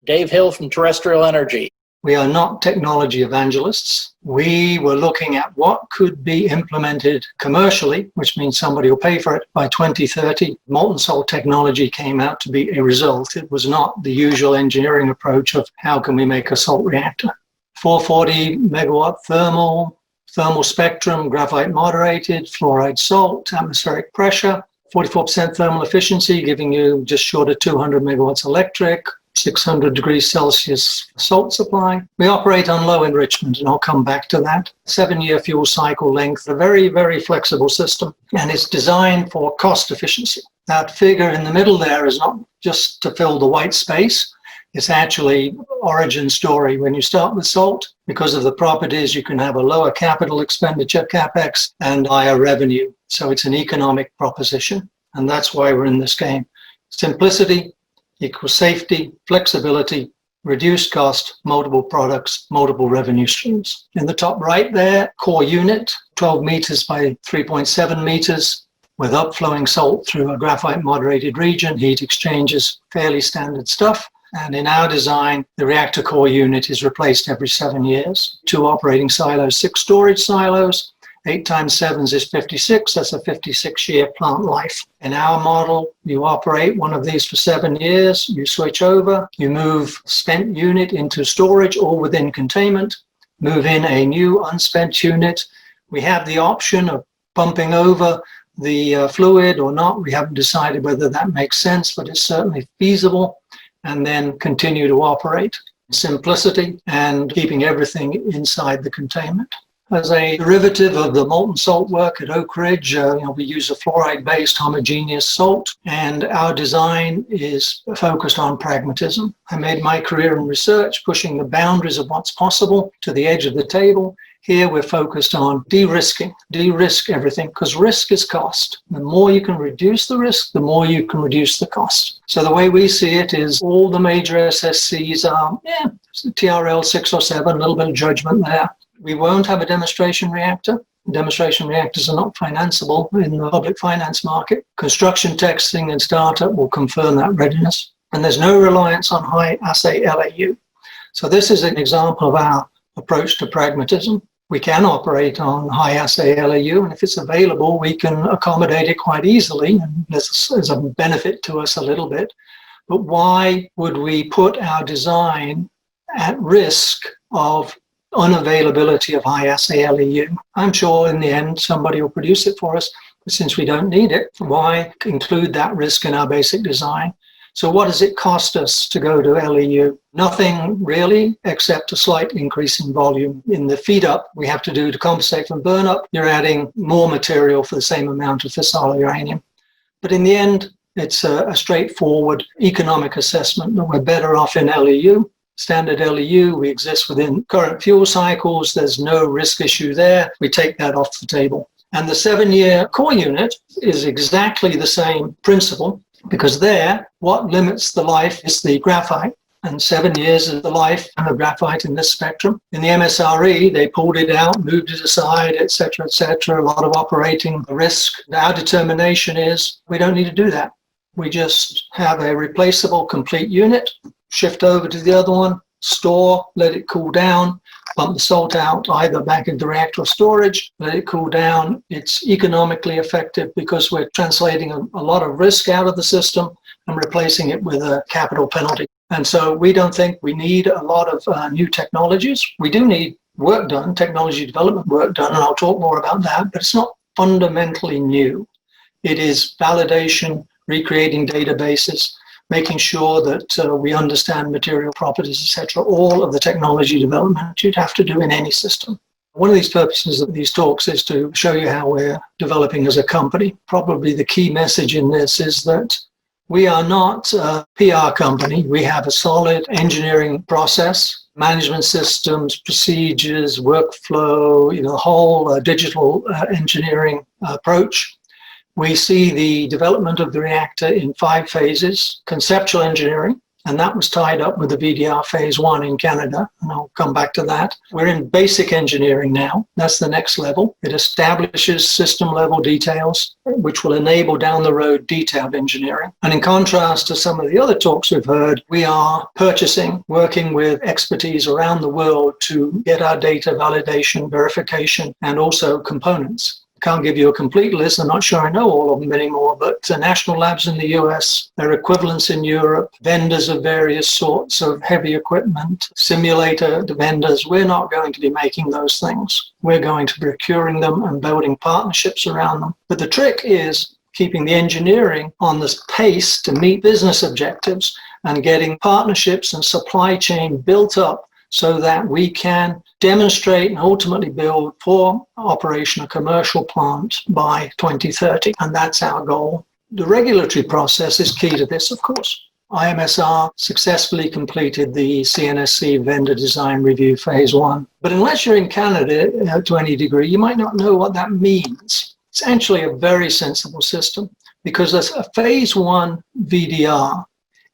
Dave Hill from Terrestrial Energy. We are not technology evangelists. We were looking at what could be implemented commercially, which means somebody will pay for it by 2030. Molten salt technology came out to be a result. It was not the usual engineering approach of how can we make a salt reactor. 440 megawatt thermal spectrum, graphite moderated, fluoride salt, atmospheric pressure, 44% thermal efficiency, giving you just short of 200 megawatts electric, 600 degrees Celsius salt supply. We operate on low enrichment, and I'll come back to that. 7-year fuel cycle length, a very, very flexible system, and it's designed for cost efficiency. That figure in the middle there is not just to fill the white space. It's actually origin story. When you start with salt, because of the properties, you can have a lower capital expenditure, CapEx, and higher revenue. So it's an economic proposition, and that's why we're in this game. Simplicity equals safety, flexibility, reduced cost, multiple products, multiple revenue streams. In the top right there, core unit, 12 meters by 3.7 meters, with upflowing salt through a graphite moderated region, heat exchangers, fairly standard stuff. And in our design, the reactor core unit is replaced every 7 years. 2 operating silos, 6 storage silos. 8 times 7 is 56. That's a 56-year plant life. In our model, you operate one of these for 7 years. You switch over. You move spent unit into storage or within containment. Move in a new unspent unit. We have the option of pumping over the fluid or not. We haven't decided whether that makes sense, but it's certainly feasible. And then continue to operate. Simplicity and keeping everything inside the containment. As a derivative of the molten salt work at Oak Ridge, we use a fluoride-based homogeneous salt, and our design is focused on pragmatism. I made my career in research, pushing the boundaries of what's possible to the edge of the table. Here we're focused on de-risking, de-risk everything, because risk is cost. The more you can reduce the risk, the more you can reduce the cost. So the way we see it is all the major SSCs are, TRL 6 or 7, a little bit of judgment there. We won't have a demonstration reactor. Demonstration reactors are not financeable in the public finance market. Construction testing and startup will confirm that readiness. And there's no reliance on high assay LAU. So this is an example of our approach to pragmatism. We can operate on high assay LAU, and if it's available, we can accommodate it quite easily. And there's a benefit to us a little bit. But why would we put our design at risk of unavailability of high assay LAU? I'm sure in the end somebody will produce it for us, but since we don't need it, why include that risk in our basic design? So what does it cost us to go to LEU? Nothing really, except a slight increase in volume. In the feed up we have to do to compensate from burn up, you're adding more material for the same amount of fissile uranium. But in the end, it's a straightforward economic assessment that we're better off in LEU. Standard LEU, we exist within current fuel cycles. There's no risk issue there. We take that off the table. And the 7-year core unit is exactly the same principle, because there, what limits the life is the graphite. And 7 years is the life of graphite in this spectrum. In the MSRE, they pulled it out, moved it aside, et cetera, a lot of operating risk. Our determination is we don't need to do that. We just have a replaceable complete unit, shift over to the other one, store, let it cool down, pump the salt out either back into reactor or storage, let it cool down. It's economically effective because we're translating a lot of risk out of the system and replacing it with a capital penalty. And so we don't think we need a lot of new technologies. We do need work done, technology development work done, and I'll talk more about that, but it's not fundamentally new. It is validation, recreating databases, making sure that we understand material properties, etc. All of the technology development you'd have to do in any system. One of these purposes of these talks is to show you how we're developing as a company. Probably the key message in this is that we are not a PR company. We have a solid engineering process, management systems, procedures, workflow, the whole digital engineering approach. We see the development of the reactor in 5 phases: conceptual engineering, And that was tied up with the VDR phase 1 in Canada, and I'll come back to that. We're in basic engineering now. That's the next level. It establishes system-level details, which will enable down the road detailed engineering. And in contrast to some of the other talks we've heard, we are purchasing, working with expertise around the world to get our data validation, verification, and also components. Can't give you a complete list. I'm not sure I know all of them anymore, but national labs in the US, their equivalents in Europe, vendors of various sorts of heavy equipment, simulator vendors. We're not going to be making those things. We're going to be procuring them and building partnerships around them. But the trick is keeping the engineering on this pace to meet business objectives and getting partnerships and supply chain built up so that we can demonstrate and ultimately build for operation a commercial plant by 2030. And that's our goal. The regulatory process is key to this, of course. IMSR successfully completed the CNSC vendor design review phase 1. But unless you're in Canada to any degree, you might not know what that means. It's actually a very sensible system because a phase 1 VDR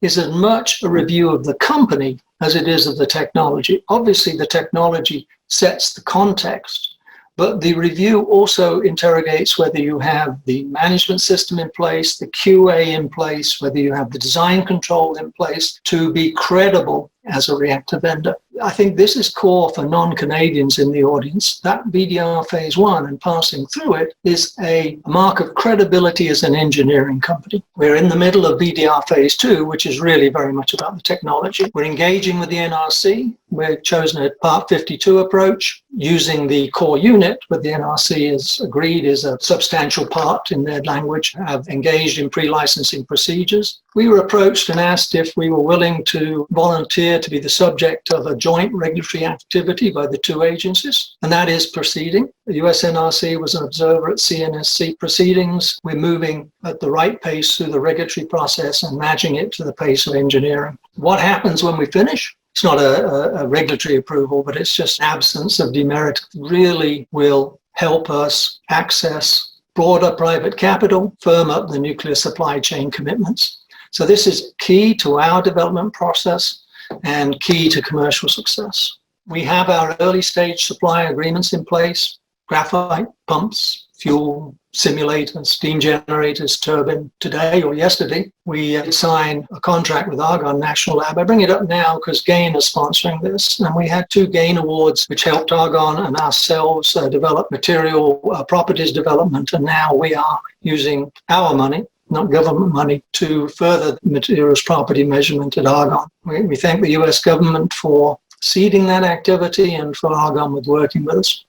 is as much a review of the company as it is of the technology. Obviously, the technology sets the context, but the review also interrogates whether you have the management system in place, the QA in place, whether you have the design control in place to be credible as a reactor vendor. I think this is core for non-Canadians in the audience. That VDR phase 1 and passing through it is a mark of credibility as an engineering company. We're in the middle of VDR phase 2, which is really very much about the technology. We're engaging with the NRC. We've chosen a Part 52 approach using the Core-unit, but the NRC has agreed is a substantial part in their language, have engaged in pre-licensing procedures. We were approached and asked if we were willing to volunteer to be the subject of a joint regulatory activity by the two agencies, and that is proceeding. The US NRC was an observer at CNSC proceedings. We're moving at the right pace through the regulatory process and matching it to the pace of engineering. What happens when we finish? It's not a regulatory approval, but it's just absence of demerit really will help us access broader private capital, firm up the nuclear supply chain commitments. So this is key to our development process and key to commercial success. We have our early stage supply agreements in place, graphite pumps, fuel simulators, steam generators, turbine. Today or yesterday, we signed a contract with Argonne National Lab. I bring it up now because GAIN is sponsoring this. And we had 2 GAIN awards, which helped Argonne and ourselves develop material properties development. And now we are using our money, not government money, to further the materials property measurement at Argonne. We thank the US government for seeding that activity and for Argonne with working with us.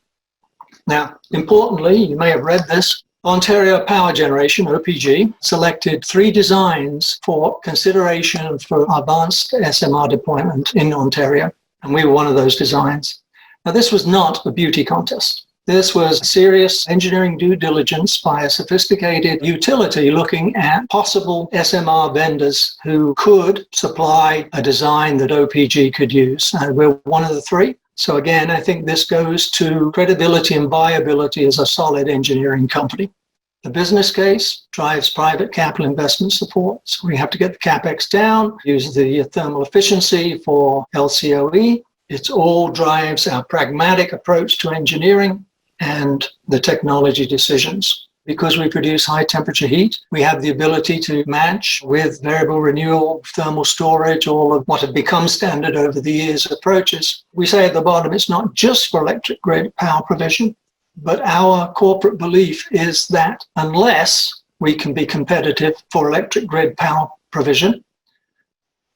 Now, importantly, you may have read this, Ontario Power Generation, OPG, selected 3 designs for consideration for advanced SMR deployment in Ontario, and we were one of those designs. Now, this was not a beauty contest. This was serious engineering due diligence by a sophisticated utility looking at possible SMR vendors who could supply a design that OPG could use. And we're one of the 3. So again, I think this goes to credibility and viability as a solid engineering company. The business case drives private capital investment support. So we have to get the CapEx down, use the thermal efficiency for LCOE. It all drives our pragmatic approach to engineering and the technology decisions. Because we produce high temperature heat, we have the ability to match with variable renewal, thermal storage, all of what had become standard over the years approaches. We say at the bottom, it's not just for electric grid power provision, but our corporate belief is that unless we can be competitive for electric grid power provision,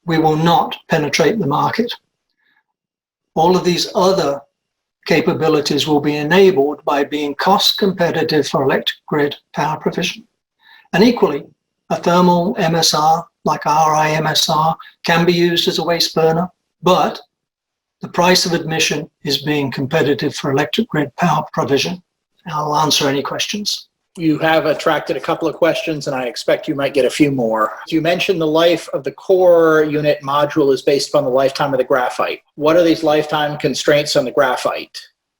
we will not penetrate the market. All of these other capabilities will be enabled by being cost competitive for electric grid power provision. And equally, a thermal MSR like our IMSR can be used as a waste burner, but the price of admission is being competitive for electric grid power provision. I'll answer any questions. You have attracted a couple of questions, and I expect you might get a few more. You mentioned the life of the core unit module is based upon the lifetime of the graphite. What are these lifetime constraints on the graphite?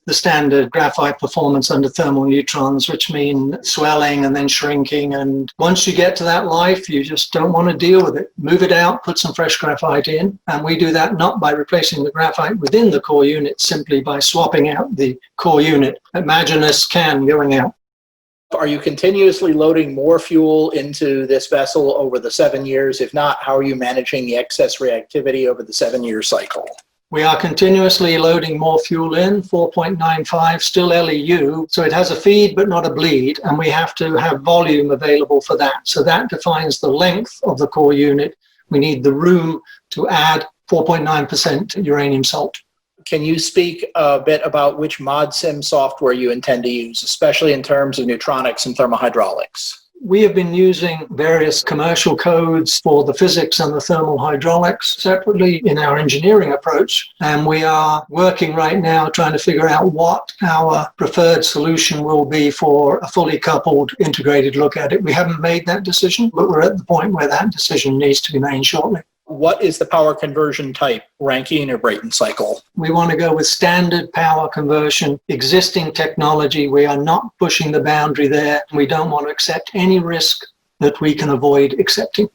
the standard graphite performance under thermal neutrons, which mean swelling and then shrinking. And once you get to that life, you just don't want to deal with it. Move it out, put some fresh graphite in. And we do that not by replacing the graphite within the core unit, simply by swapping out the core unit. Imagine this can going out. Are you continuously loading more fuel into this vessel over the 7 years? If not, how are you managing the excess reactivity over the 7-year cycle? We are continuously loading more fuel in, 4.95, still LEU. So it has a feed but not a bleed, and we have to have volume available for that. So that defines the length of the core unit. We need the room to add 4.9% uranium salt. Can you speak a bit about which ModSim software you intend to use, especially in terms of neutronics and thermohydraulics? We have been using various commercial codes for the physics and the thermal hydraulics separately in our engineering approach. And we are working right now trying to figure out what our preferred solution will be for a fully coupled integrated look at it. We haven't made that decision, but we're at the point where that decision needs to be made shortly. What is the power conversion type, Rankine or Brayton cycle? We want to go with standard power conversion, existing technology. We are not pushing the boundary there. We don't want to accept any risk that we can avoid accepting.